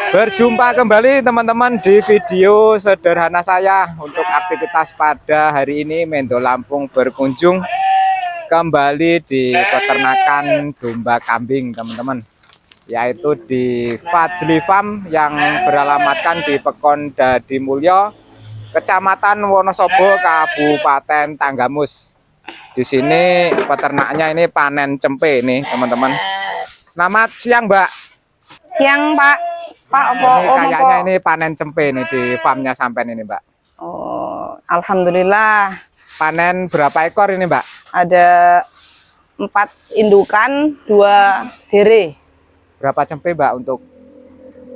Berjumpa kembali teman-teman di video sederhana saya untuk aktivitas pada hari ini. Mendo Lampung berkunjung kembali di peternakan domba kambing teman-teman, yaitu di Fadli Farm yang beralamatkan di Pekon Dadi Mulyo, Kecamatan Wonosobo, Kabupaten Tanggamus. Di sini peternaknya ini panen cempe nih teman-teman. Selamat siang Mbak. Siang Pak. Pak, Kayaknya ini panen cempe nih di farmnya sampean ini Mbak. Oh, alhamdulillah. Panen berapa ekor ini Mbak? Ada 4 indukan, 2 dere. Berapa cempe Mbak untuk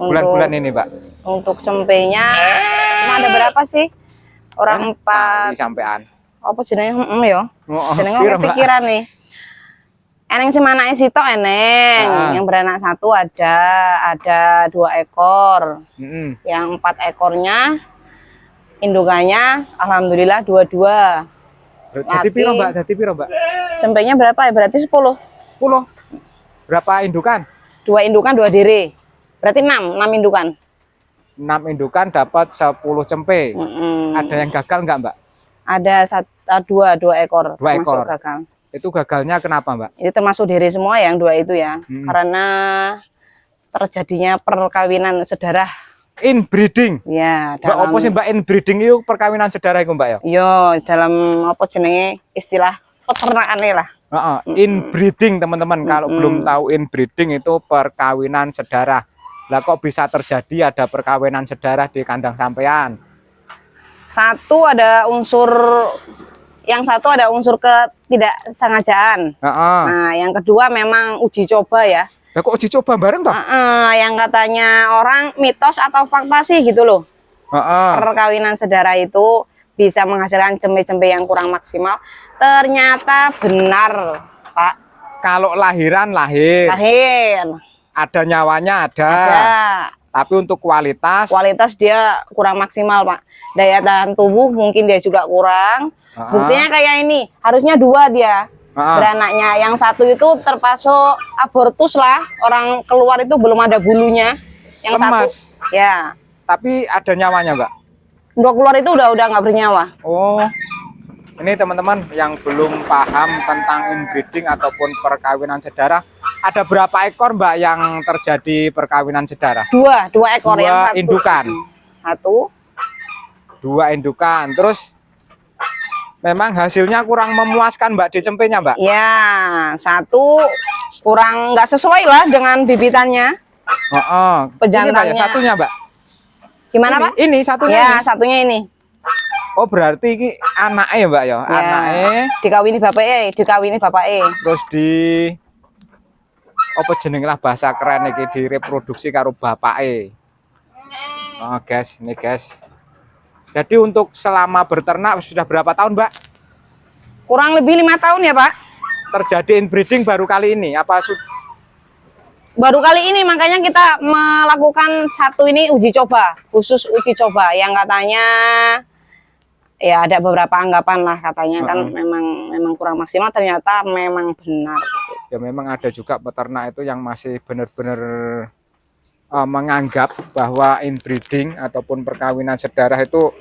bulan-bulan ini Mbak? Untuk cempenya, emang ada berapa sih? Orang 4. Sampean. Apa jenenge ya? Jenenge Piro, Mbak? kepikiran nih. Eneng si manake sitok eneng. Yang beranak 1 ada 2 ekor. Yang 4 ekornya indukannya alhamdulillah 22. Jadi piro Mbak? Jadi piro Mbak? Cempenya berapa ya? Berarti 10. 10. Berapa indukan? 2 indukan, 2 dere. Berarti 6 indukan. 6 indukan dapat 10 cempe. Ada yang gagal enggak Mbak? Ada 2 ekor. 2 ekor. Gagal. Itu gagalnya kenapa Mbak? Itu termasuk dere semua yang 2 itu ya. Karena terjadinya perkawinan sedarah. Inbreeding. Ya, Mbak, apa sih Mbak inbreeding itu perkawinan sedarah itu Mbak ya? Yo, dalam apa jenenge istilah peternakan lah. Inbreeding teman-teman. Kalau belum tahu inbreeding itu perkawinan sedarah. Lah kok bisa terjadi ada perkawinan sedarah di kandang sampean? Yang satu ada unsur ketidaksengajaan. Nah, yang kedua memang uji coba ya. Lah kok uji coba bareng toh? Yang katanya orang mitos atau fakta sih gitu loh. Perkawinan sedarah itu bisa menghasilkan cempe-cempe yang kurang maksimal. Ternyata benar, Pak. Kalau lahiran lahir. Ada nyawanya ada. Tapi untuk kualitas dia kurang maksimal, Pak. Daya tahan tubuh mungkin dia juga kurang. Buktinya kayak ini, harusnya 2 dia beranaknya. Yang 1 itu terpasuk abortus lah, orang keluar itu belum ada bulunya. Yang lemas. 1 ya. Tapi ada nyawanya Mbak. Udah keluar itu udah nggak bernyawa. Oh, ini teman-teman yang belum paham tentang inbreeding ataupun perkawinan sedarah. Ada berapa ekor Mbak yang terjadi perkawinan sedarah? 2 ekor. 2 yang 1 indukan. 2 indukan. Terus memang hasilnya kurang memuaskan Mbak di cempenya Mbak? Ya, 1 kurang nggak sesuai lah dengan bibitannya. Pejantannya. Ini Mbak, ya, satunya Mbak. Gimana Pak? Ini satunya. Ya, ini. satunya ini. Oh, berarti ini anaknya Mbak ya? Anaknya dikawini bapaknya. Terus apa jeneng lah bahasa keren iki, direproduksi karo bapaknya. Oh guys, ini guys. Jadi untuk selama berternak sudah berapa tahun Mbak? Kurang lebih 5 tahun ya Pak. Terjadi inbreeding baru kali ini apa? Baru kali ini, makanya kita melakukan ini uji coba, khusus uji coba yang katanya ya ada beberapa anggapan lah katanya kan memang kurang maksimal, ternyata memang benar. Ya memang ada juga peternak itu yang masih benar-benar menganggap bahwa inbreeding ataupun perkawinan sedarah itu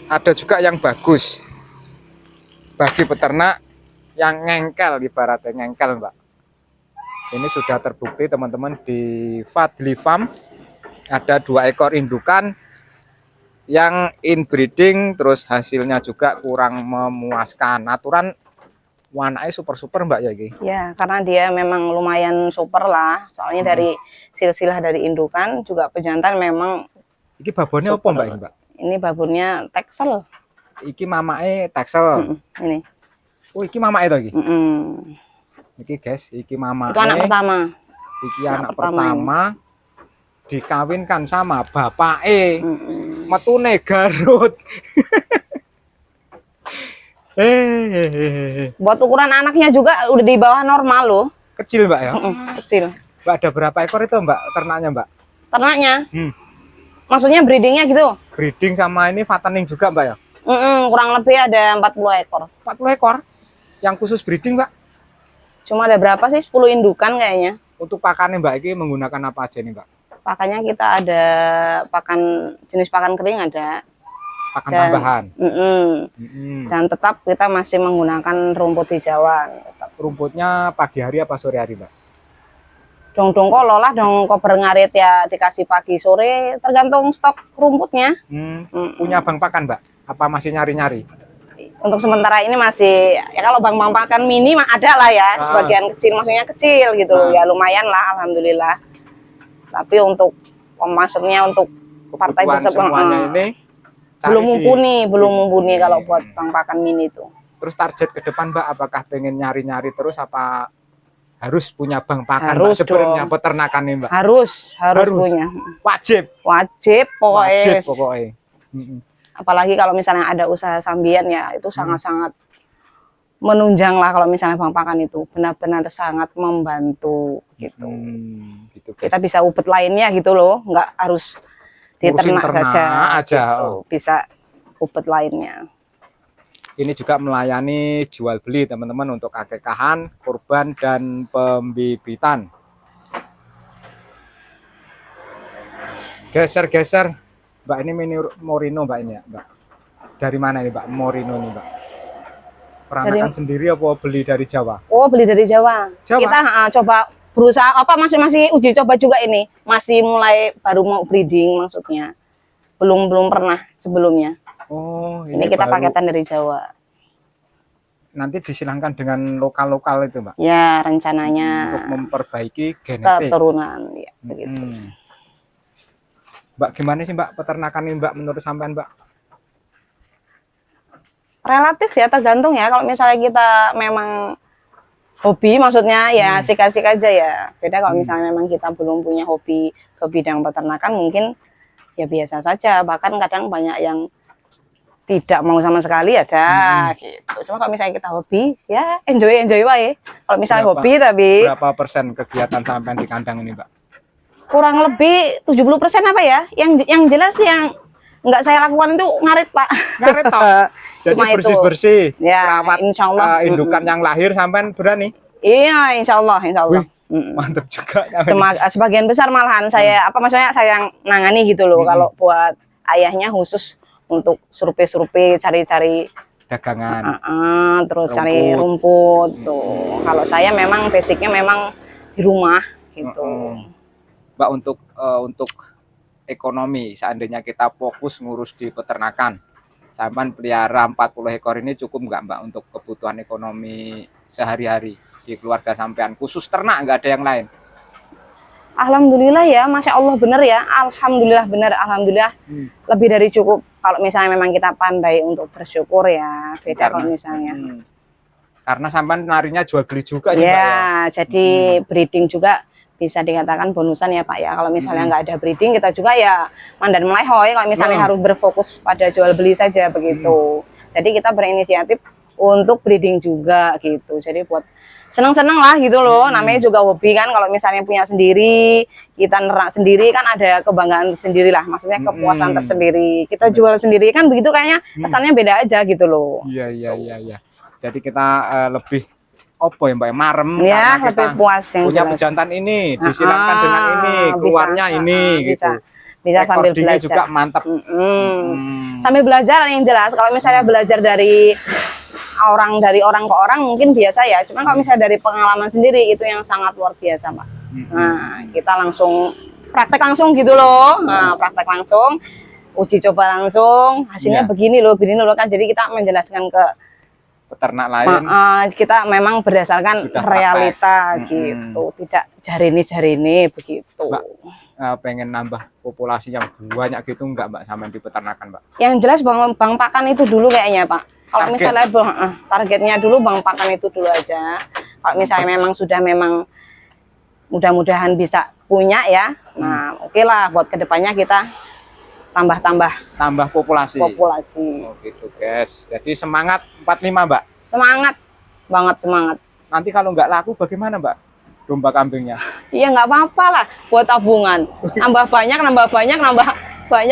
ada juga yang bagus bagi peternak yang ngengkel, ibaratnya ngengkel Mbak. Ini sudah terbukti teman-teman di Fadli Farm ada 2 ekor indukan yang inbreeding, terus hasilnya juga kurang memuaskan. Aturan warnanya super Mbak ya Ki? Ya, karena dia memang lumayan super lah. Soalnya dari silsilah dari indukan juga pejantan memang. Iki babonnya apa Mbak ini Mbak? Ini babonnya Texel. Iki mamake Texel. Ini. Oh, iki mamake to iki? Iki guys, iki mamake. Itu anak pertama. Iki anak pertama dikawinkan sama bapake. Metune Garut. Buat ukuran anaknya juga udah di bawah normal loh. Kecil Mbak ya? Kecil. Mbak, ada berapa ekor itu Mbak ternaknya Mbak? Ternaknya? Maksudnya breedingnya gitu? Breeding sama ini fattening juga Mbak ya? Kurang lebih ada 40 ekor. 40 ekor? Yang khusus breeding Mbak? Cuma ada berapa sih? 10 indukan kayaknya. Untuk pakannya Mbak ini menggunakan apa aja nih Mbak? Pakannya kita ada jenis pakan kering ada. Pakan tambahan. Dan tetap kita masih menggunakan rumput hijauan. Rumputnya pagi hari apa sore hari, Mbak? Dong kolo lah, dong kober ngarit ya dikasih pagi sore, tergantung stok rumputnya. Punya bank pakan, Mbak? Apa masih nyari-nyari? Untuk sementara ini masih, ya kalau bank pakan mini mah ada lah ya, sebagian kecil, maksudnya kecil gitu loh, ya lumayan lah, alhamdulillah. Tapi untuk maksudnya untuk partai semuanya ini belum mumpuni kalau buat bank pakan mini itu. Terus target ke depan, Mbak, apakah pengen nyari-nyari terus apa harus punya bank pakan, harus Mbak, sebenarnya peternakan nih, Mbak? Harus punya. Wajib pokoknya. Apalagi kalau misalnya ada usaha sambian ya, itu sangat-sangat menunjang lah kalau misalnya bank pakan itu benar-benar sangat membantu gitu. Gitu, kita bisa upet lainnya gitu loh, nggak harus di ternak saja gitu. Bisa upet lainnya. Ini juga melayani jual beli teman-teman untuk akekahan, kurban, dan pembibitan. Geser, Mbak, ini mini Morino, Mbak, ini ya, Mbak. Dari mana ini, Mbak? Morino ini, Mbak. Peranakan sendiri apa beli dari Jawa? Oh, beli dari Jawa. Kita coba berusaha masih uji coba juga ini. Masih mulai baru mau breeding maksudnya. Belum pernah sebelumnya. Oh, ini kita paketan dari Jawa. Nanti disilangkan dengan lokal-lokal itu, Mbak? Ya, rencananya untuk memperbaiki genetik keturunan, ya, begitu. Mbak, gimana sih, Mbak, peternakan ini, Mbak, menurut sampean, Mbak? Relatif ya, tergantung ya. Kalau misalnya kita memang hobi, maksudnya ya asik-asik aja ya. Beda kalau misalnya memang kita belum punya hobi ke bidang peternakan, mungkin ya biasa saja. Bahkan kadang banyak yang tidak mau sama sekali ada gitu. Cuma kalau misalnya kita hobi, ya enjoy wae. Kalau misalnya hobi tapi berapa persen kegiatan sampean di kandang ini, Mbak? Kurang lebih 70% apa ya? Yang jelas yang nggak saya lakukan itu ngarit, Pak. Ngarit toh. Jadi bersih-bersih. Ya, perawat insyaallah indukan yang lahir sampean berani? Iya, insyaallah. Wih, mantep juga. Sebagian besar malahan saya maksudnya saya yang nangani gitu loh. Kalau buat ayahnya khusus untuk survei cari-cari dagangan, terus cari rumput tuh. Kalau saya memang basicnya memang di rumah gitu. Mbak, untuk ekonomi, seandainya kita fokus ngurus di peternakan, sampean pelihara 40 ekor ini cukup nggak, Mbak, untuk kebutuhan ekonomi sehari-hari di keluarga sampean, khusus ternak, nggak ada yang lain? Alhamdulillah ya, Masya Allah, bener ya, alhamdulillah bener, alhamdulillah lebih dari cukup. Kalau misalnya memang kita pandai untuk bersyukur ya, beda kalau misalnya. Karena sampean narinya jual beli juga ya, Pak, ya. Jadi breeding juga bisa dikatakan bonusan ya, Pak ya. Kalau misalnya nggak ada breeding, kita juga ya mandan melehoy. Kalau misalnya harus berfokus pada jual beli saja begitu. Jadi kita berinisiatif untuk breeding juga gitu. Jadi buat seneng-seneng lah gitu loh, namanya juga hobi kan. Kalau misalnya punya sendiri, kita nerak sendiri kan ada kebanggaan sendiri lah, maksudnya kepuasan tersendiri. Kita jual sendiri kan begitu kayaknya kesannya beda aja gitu loh. Iya. Jadi kita lebih ya, Mbak, marem ya, karena lebih puas yang punya pejantan ini, disilangkan dengan ini, keluarnya ini gitu. Bisa sambil belajar juga mantap. Sambil belajar yang jelas. Kalau misalnya belajar dari orang ke orang mungkin biasa ya, cuman kalau misalnya dari pengalaman sendiri itu yang sangat luar biasa, Pak. Nah, kita langsung praktek langsung gitu loh. Nah, praktek langsung, uji coba langsung, hasilnya begini loh kan. Jadi kita menjelaskan ke peternak lain, kita memang berdasarkan realita gitu, tidak jarine begitu. Mbak, pengen nambah populasi yang banyak gitu nggak, Mbak, sama di peternakan, Mbak? Yang jelas bang pakan itu dulu kayaknya, Pak. Kalau misalnya targetnya dulu bang pakan itu dulu aja. Kalau misalnya memang sudah mudah-mudahan bisa punya ya, nah oke lah buat kedepannya kita tambah populasi. Oh gitu, guys. Jadi semangat 45, Mbak. Semangat banget, semangat. Nanti kalau nggak laku bagaimana, Mbak, domba kambingnya? Iya, nggak apa-apa lah buat tabungan. Nambah banyak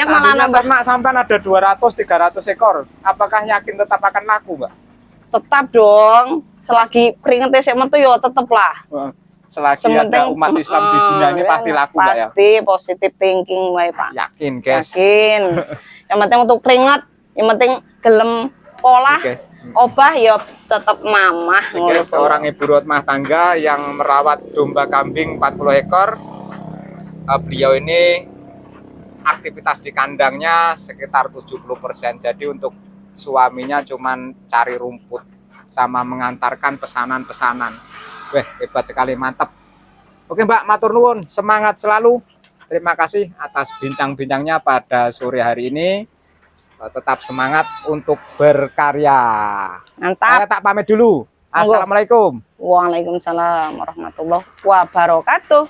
malah nambah. Sampai ada 200-300 ekor. Apakah yakin tetap akan laku, Mbak? Tetap dong. Selagi keringetnya sik metu yo tetep lah. selagi ada umat Islam di dunia ini pasti laku Mbak ya. Pasti positive thinking wae Pak. Yakin guys. Yakin. Yang penting untuk keringat, yang penting gelem pola. Guys. Obah ya tetap mamah. Guys, seorang ibu rumah tangga yang merawat domba kambing 40 ekor. Beliau ini aktivitas di kandangnya sekitar 70%. Jadi untuk suaminya cuman cari rumput sama mengantarkan pesanan-pesanan. Weh, hebat sekali, mantap. Oke Mbak, matur nuwun, semangat selalu. Terima kasih atas bincang-bincangnya pada sore hari ini. Tetap semangat untuk berkarya. Mantap. Saya tak pamit dulu. Assalamualaikum. Waalaikumsalam warahmatullahi wabarakatuh.